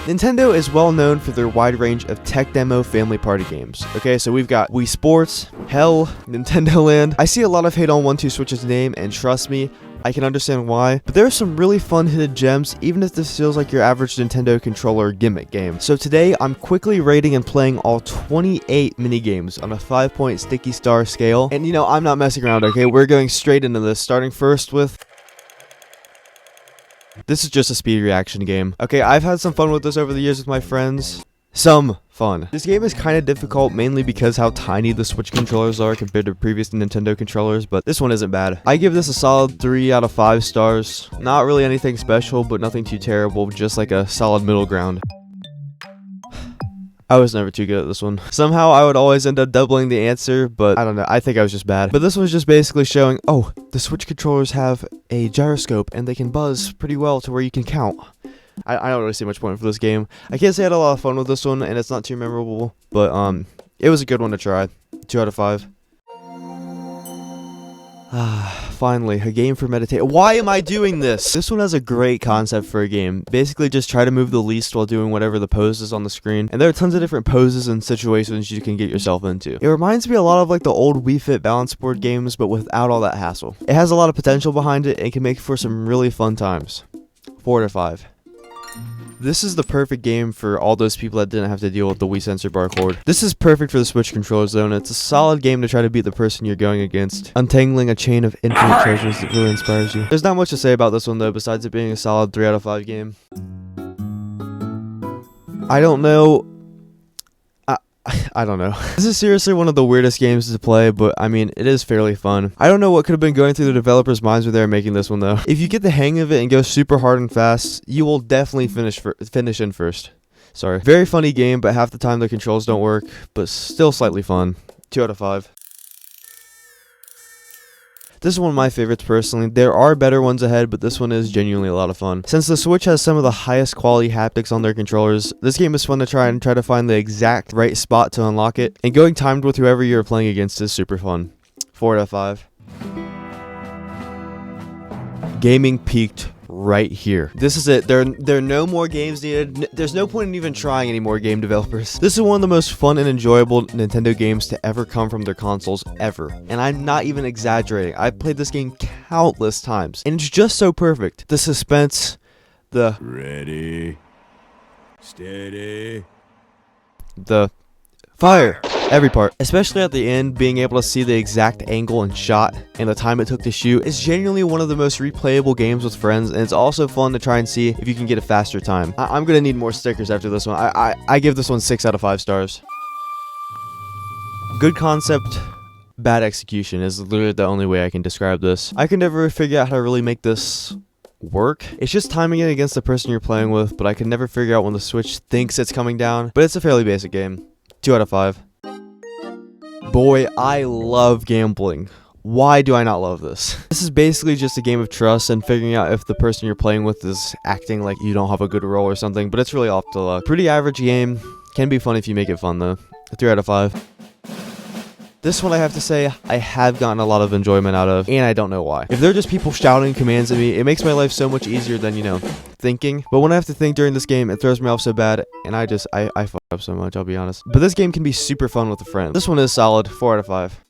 Nintendo is well known for their wide range of tech demo family party games. Okay, so we've got Wii Sports, hell, Nintendo Land. I see a lot of hate on 1-2-Switch's name, and trust me, I can understand why, but there are some really fun hidden gems, even if this feels like your average Nintendo controller gimmick game. So today, I'm quickly rating and playing all 28 minigames on a 5-point sticky star scale. And you know, I'm not messing around, okay? We're going straight into this, starting first with... This is just a speed reaction game. Okay, I've had some fun with this over the years with my friends. Some fun. This game is kind of difficult, mainly because how tiny the Switch controllers are compared to previous Nintendo controllers, but this one isn't bad. I give this a solid 3 out of 5 stars. Not really anything special, but nothing too terrible, just like a solid middle ground. I was never too good at this one. Somehow I would always end up doubling the answer, but I don't know, I think I was just bad. But this one's just basically showing, oh, the Switch controllers have a gyroscope and they can buzz pretty well to where you can count. I don't really see much point for this game. I can't say I had a lot of fun with this one, and it's not too memorable, but it was a good one to try. 2 out of 5. Finally, a game for meditation. Why am I doing this? This one has a great concept for a game. Basically, just try to move the least while doing whatever the pose is on the screen. And there are tons of different poses and situations you can get yourself into. It reminds me a lot of like the old Wii Fit balance board games, but without all that hassle. It has a lot of potential behind it and can make for some really fun times. 4 out of 5. This is the perfect game for all those people that didn't have to deal with the Wii sensor bar cord. This is perfect for the Switch controllers though, and it's a solid game to try to beat the person you're going against. Untangling a chain of infinite treasures that really inspires you. There's not much to say about this one though, besides it being a solid 3 out of 5 game. I don't know. I don't know. This is seriously one of the weirdest games to play, but I mean, it is fairly fun. I don't know what could have been going through the developers' minds when they were making this one though. If you get the hang of it and go super hard and fast, you will definitely finish in first. Sorry. Very funny game, but half the time the controls don't work, but still slightly fun. 2 out of 5. This is one of my favorites personally. There are better ones ahead, but this one is genuinely a lot of fun. Since the Switch has some of the highest quality haptics on their controllers, this game is fun to try to find the exact right spot to unlock it. And going timed with whoever you're playing against is super fun. 4 out of 5. Gaming peaked right here. This is it. There are no more games needed. There's no point in even trying any more game developers. This is one of the most fun and enjoyable Nintendo games to ever come from their consoles ever. And I'm not even exaggerating. I've played this game countless times. And it's just so perfect. The suspense, the ready, steady, the fire. Every part, especially at the end, being able to see the exact angle and shot and the time it took to shoot is genuinely one of the most replayable games with friends, and it's also fun to try and see if you can get a faster time. I'm gonna need more stickers after this one. I give this one 6 out of 5 stars. Good concept, bad execution is literally the only way I can describe this. I can never figure out how to really make this work. It's just timing it against the person you're playing with, but I can never figure out when the Switch thinks it's coming down, but it's a fairly basic game. 2 out of 5. Boy, I love gambling. Why do I not love this? This is basically just a game of trust and figuring out if the person you're playing with is acting like you don't have a good roll or something, but it's really off to luck. Pretty average game. Can be fun if you make it fun though. 3 out of 5. This one I have to say, I have gotten a lot of enjoyment out of, and I don't know why. If they're just people shouting commands at me, it makes my life so much easier than, you know, thinking. But when I have to think during this game, it throws me off so bad, and I fuck up so much, I'll be honest. But this game can be super fun with a friend. This one is solid, 4 out of 5.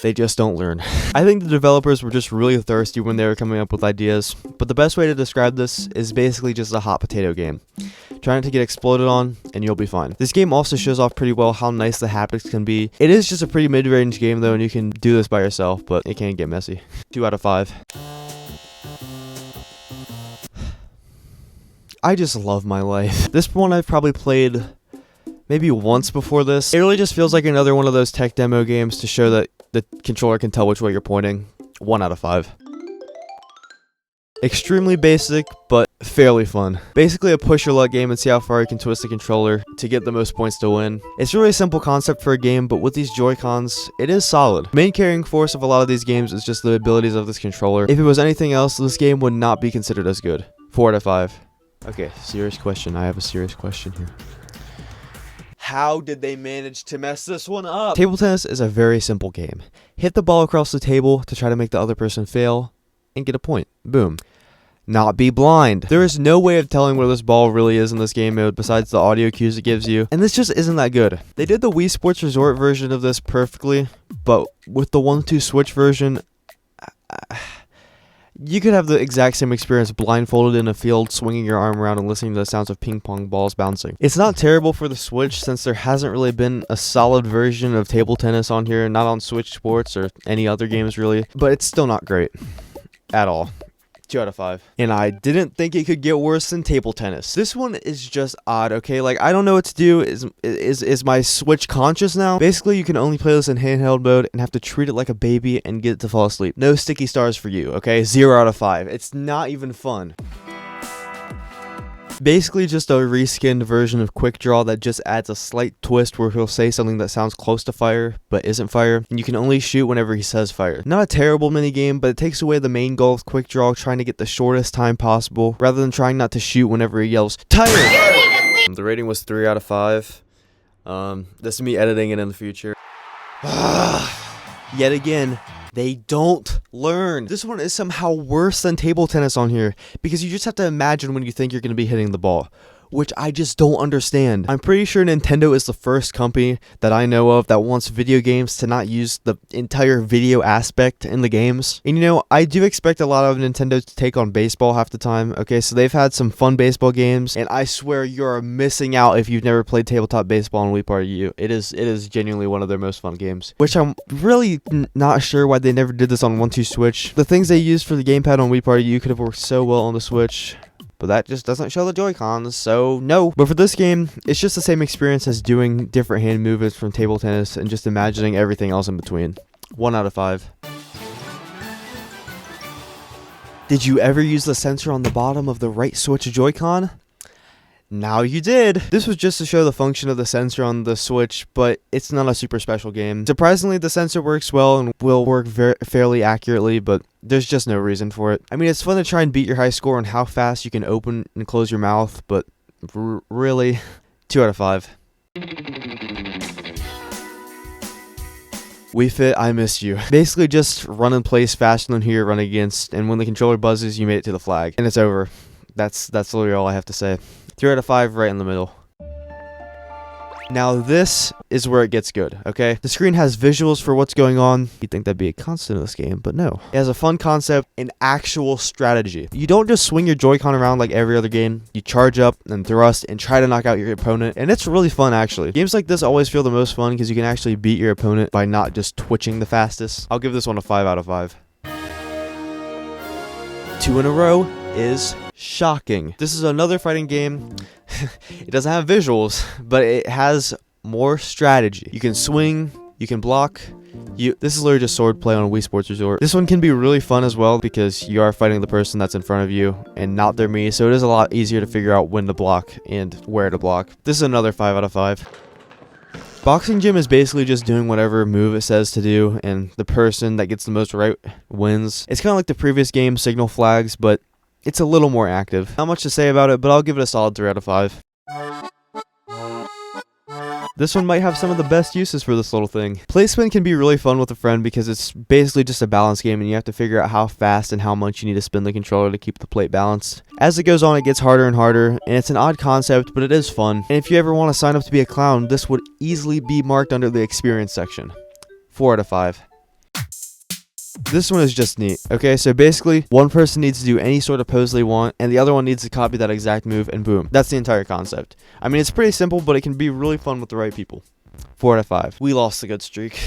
They just don't learn. I think the developers were just really thirsty when they were coming up with ideas, but the best way to describe this is basically just a hot potato game. Try not to get exploded on, and you'll be fine. This game also shows off pretty well how nice the haptics can be. It is just a pretty mid-range game though, and you can do this by yourself, but it can get messy. 2 out of 5. I just love my life. This one I've probably played maybe once before this. It really just feels like another one of those tech demo games to show that the controller can tell which way you're pointing. 1 out of 5. Extremely basic, but fairly fun. Basically a push your luck game and see how far you can twist the controller to get the most points to win. It's really a simple concept for a game, but with these Joy-Cons, it is solid. Main carrying force of a lot of these games is just the abilities of this controller. If it was anything else, this game would not be considered as good. 4 out of 5. Okay, serious question. I have a serious question here. How did they manage to mess this one up? Table tennis is a very simple game. Hit the ball across the table to try to make the other person fail and get a point. Boom. not be blind. There is no way of telling where this ball really is in this game mode besides the audio cues it gives you, and this just isn't that good. They did the Wii Sports Resort version of this perfectly, but with the 1-2 Switch version, you could have the exact same experience blindfolded in a field, swinging your arm around and listening to the sounds of ping pong balls bouncing. It's not terrible for the Switch since there hasn't really been a solid version of table tennis on here, not on Switch Sports or any other games really, but it's still not great at all. 2 out of 5. And I didn't think it could get worse than table tennis. This one is just odd, okay? Like, I don't know what to do. Is my Switch conscious now? Basically, you can only play this in handheld mode and have to treat it like a baby and get it to fall asleep. No sticky stars for you, okay? 0 out of 5. It's not even fun. Basically just a reskinned version of Quick Draw that just adds a slight twist where he'll say something that sounds close to fire but isn't fire, and you can only shoot whenever he says fire. Not a terrible minigame, but it takes away the main goal of Quick Draw, trying to get the shortest time possible rather than trying not to shoot whenever he yells tired. The rating was 3 out of 5. This is me editing it in the future. Yet again, they don't learn. This one is somehow worse than table tennis on here because you just have to imagine when you think you're going to be hitting the ball, which I just don't understand. I'm pretty sure Nintendo is the first company that I know of that wants video games to not use the entire video aspect in the games. And you know, I do expect a lot of Nintendo to take on baseball half the time. Okay, so they've had some fun baseball games, and I swear you're missing out if you've never played tabletop baseball on Wii Party U. It is genuinely one of their most fun games, which I'm really not sure why they never did this on 1-2 Switch. The things they used for the gamepad on Wii Party U could have worked so well on the Switch, but that just doesn't show the Joy-Cons, so no. But for this game, it's just the same experience as doing different hand movements from table tennis and just imagining everything else in between. 1 out of 5. Did you ever use the sensor on the bottom of the right Switch Joy-Con? Now you did! This was just to show the function of the sensor on the Switch, but it's not a super special game. Surprisingly, the sensor works well and will work fairly accurately, but there's just no reason for it. I mean, it's fun to try and beat your high score on how fast you can open and close your mouth, but really, 2 out of 5. Wii Fit, I missed you. Basically just run in place faster than who you're running against, and when the controller buzzes, you made it to the flag. And it's over. That's literally all I have to say. 3 out of 5, right in the middle. Now this is where it gets good, okay? The screen has visuals for what's going on. You'd think that'd be a constant in this game, but no. It has a fun concept and actual strategy. You don't just swing your Joy-Con around like every other game. You charge up and thrust and try to knock out your opponent, and it's really fun actually. Games like this always feel the most fun because you can actually beat your opponent by not just twitching the fastest. I'll give this one a 5 out of 5. 2 in a row is shocking. This is another fighting game. It doesn't have visuals, but it has more strategy. You can swing, you can block. This is literally just swordplay on a Wii Sports Resort. This one can be really fun as well because you are fighting the person that's in front of you and not their me, so it is a lot easier to figure out when to block and where to block. This is another 5 out of 5. Boxing Gym is basically just doing whatever move it says to do, and the person that gets the most right wins. It's kind of like the previous game, Signal Flags, but it's a little more active. Not much to say about it, but I'll give it a solid 3 out of 5. This one might have some of the best uses for this little thing. Placement can be really fun with a friend because it's basically just a balance game and you have to figure out how fast and how much you need to spin the controller to keep the plate balanced. As it goes on, it gets harder and harder, and it's an odd concept, but it is fun. And if you ever want to sign up to be a clown, this would easily be marked under the experience section. 4 out of 5. This one is just neat. Okay, so basically, one person needs to do any sort of pose they want, and the other one needs to copy that exact move, and boom. That's the entire concept. I mean, it's pretty simple, but it can be really fun with the right people. 4 out of 5. We lost a good streak.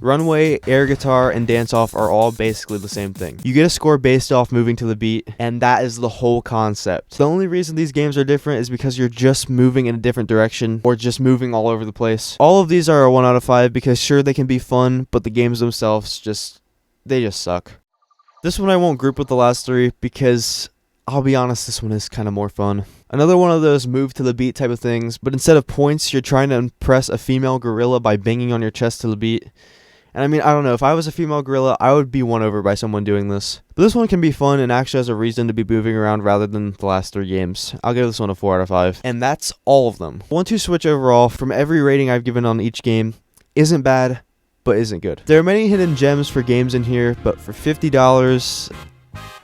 Runway, air guitar, and dance off are all basically the same thing. You get a score based off moving to the beat, and that is the whole concept. The only reason these games are different is because you're just moving in a different direction, or just moving all over the place. All of these are a 1 out of 5 because sure, they can be fun, but the games themselves they just suck. This one I won't group with the last 3 because, I'll be honest, this one is kind of more fun. Another one of those move to the beat type of things, but instead of points, you're trying to impress a female gorilla by banging on your chest to the beat. And I mean, I don't know, if I was a female gorilla, I would be won over by someone doing this. But this one can be fun and actually has a reason to be moving around rather than the last 3 games. I'll give this one a 4 out of 5. And that's all of them. 1-2 Switch overall, from every rating I've given on each game, isn't bad, but isn't good. There are many hidden gems for games in here, but for $50,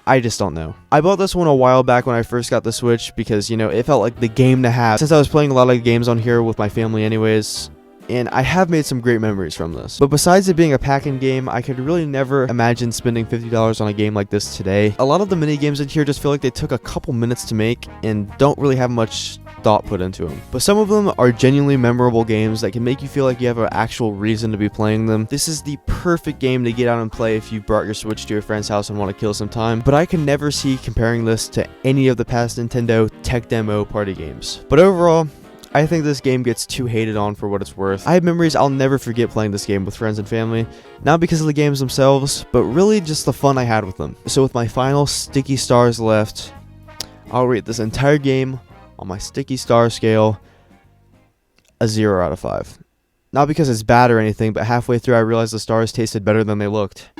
I just don't know. I bought this one a while back when I first got the Switch because, you know, it felt like the game to have since I was playing a lot of games on here with my family anyways. And I have made some great memories from this. But besides it being a pack-in game, I could really never imagine spending $50 on a game like this today. A lot of the mini games in here just feel like they took a couple minutes to make and don't really have much thought put into them. But some of them are genuinely memorable games that can make you feel like you have an actual reason to be playing them. This is the perfect game to get out and play if you brought your Switch to your friend's house and want to kill some time. But I can never see comparing this to any of the past Nintendo tech demo party games. But overall, I think this game gets too hated on for what it's worth. I have memories I'll never forget playing this game with friends and family, not because of the games themselves, but really just the fun I had with them. So with my final sticky stars left, I'll rate this entire game on my sticky star scale a 0 out of 5. Not because it's bad or anything, but halfway through I realized the stars tasted better than they looked.